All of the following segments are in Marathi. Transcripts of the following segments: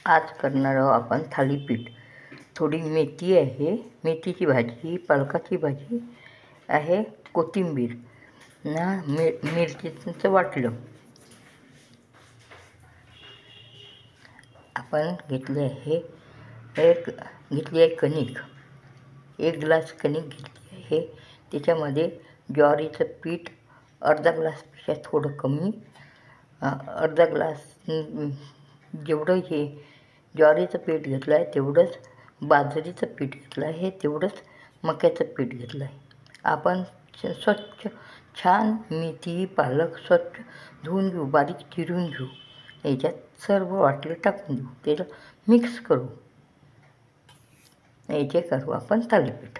आज करणार आहोत आपण थालीपीठ. थोडी मेथी आहे, मेथीची भाजी, पालकाची भाजी आहे, कोथिंबीर ना मिरचीचं वाटलं. आपण घेतले आहे घेतली आहे कणिक, 1 ग्लास कणिक घेतली आहे. त्याच्यामध्ये ज्वारीचं पीठ अर्धा ग्लासपेक्षा थोडं कमी, अर्धा ग्लास जेवढं हे ज्वारीचं पीठ घेतलं आहे तेवढंच बाजरीचं पीठ घेतलं आहे, तेवढंच मक्याचं पीठ घेतलं आहे. आपण स्वच्छ छान मेथी पालक स्वच्छ धुवून घेऊ, बारीक चिरून घेऊ. याच्यात सर्व वाटले टाकून देऊ, त्याला मिक्स करू. याचे करू आपण थालीपीठ.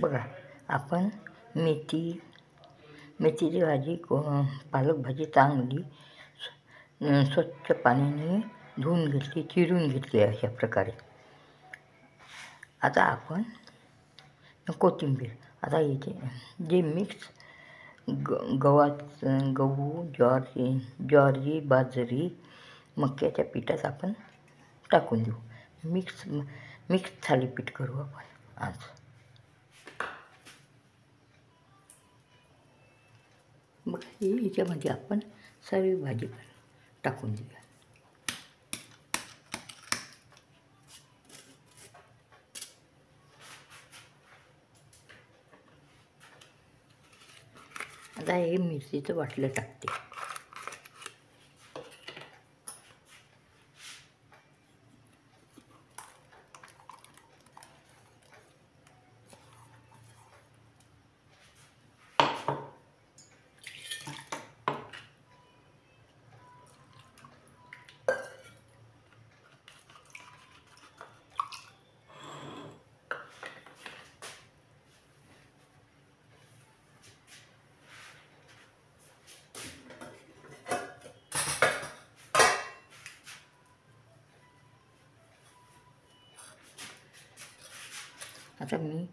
बघा, आपण मेथीची भाजी, पालक भाजी चांगली स्वच्छ पाण्याने धुवून घेतली, चिरून घेतली अशा प्रकारे. आता आपण कोथिंबीर, आता याचे जे मिक्स गहू, ज्वारी, बाजरी, मक्याच्या पिठात आपण टाकून देऊ. मिक्स थालीपीठ करू आपण आज. मग याच्यामध्ये आपण सर्व भाजी टाकून देऊया. आता हे मिरचीचं वाटलं टाकते. आता मी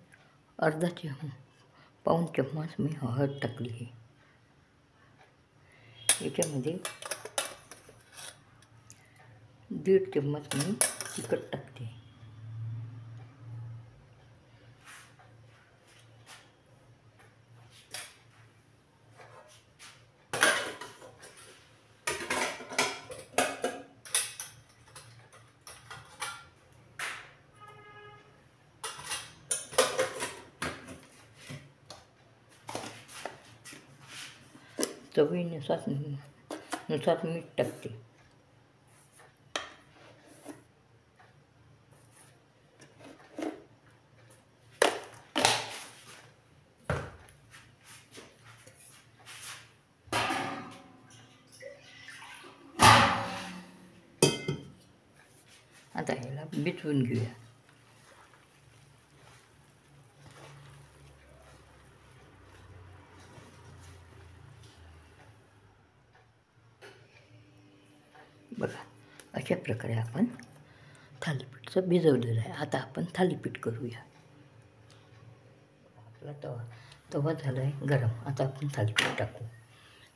पाऊण चम्मच मी हळद टाकली आहे. याच्यामध्ये 1.5 चम्मच मी तिखट टाकते. चवीनुसार मीठ टाकते. आता ह्याला बिचवून घेऊया. बघा, अशा प्रकारे आपण थालीपीठचं भिजवलेलं आहे. आता आपण थालीपीठ करूया. आपला तवा झाला आहे गरम. आता आपण थालीपीठ टाकू.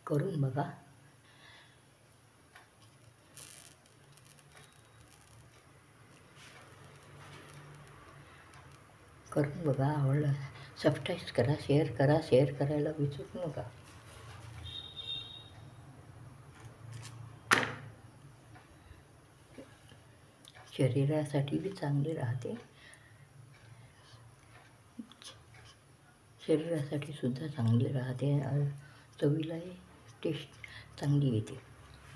करून बघा. आवडलं सबस्क्राईब करा, शेअर करायला विसरू नका. शरीरासाठी बी चांगले राहते, शरीरासाठी सुद्धा चांगले राहते. चवीलाही टेस्ट चांगली येते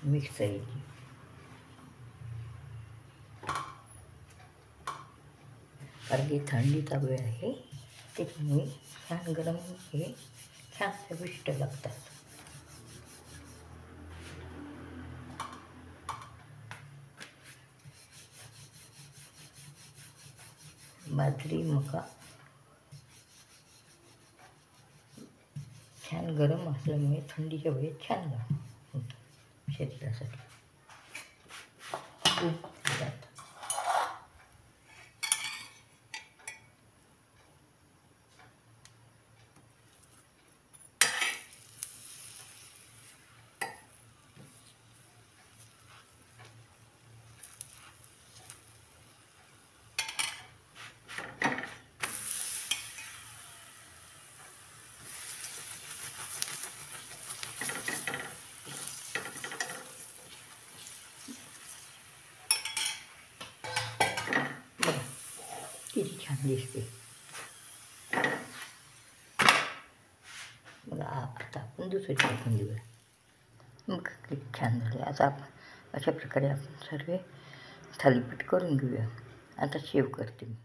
मिक्स याची. कारण की थंडीचा वेळ आहे, त्याच्यामुळे छान गरम हे छान चविष्ट लागतात. बाजरी मका छान गरम असल्यामुळे थंडीच्या वेळेत छान होतं शरीरासाठी. छान दिसते. मग आता आपण दुसरी टाकून देऊया. मग किती छान झाले. आता आपण अशा प्रकारे आपण सर्व थालीपीठ करून घेऊया. आता शेव करते मी.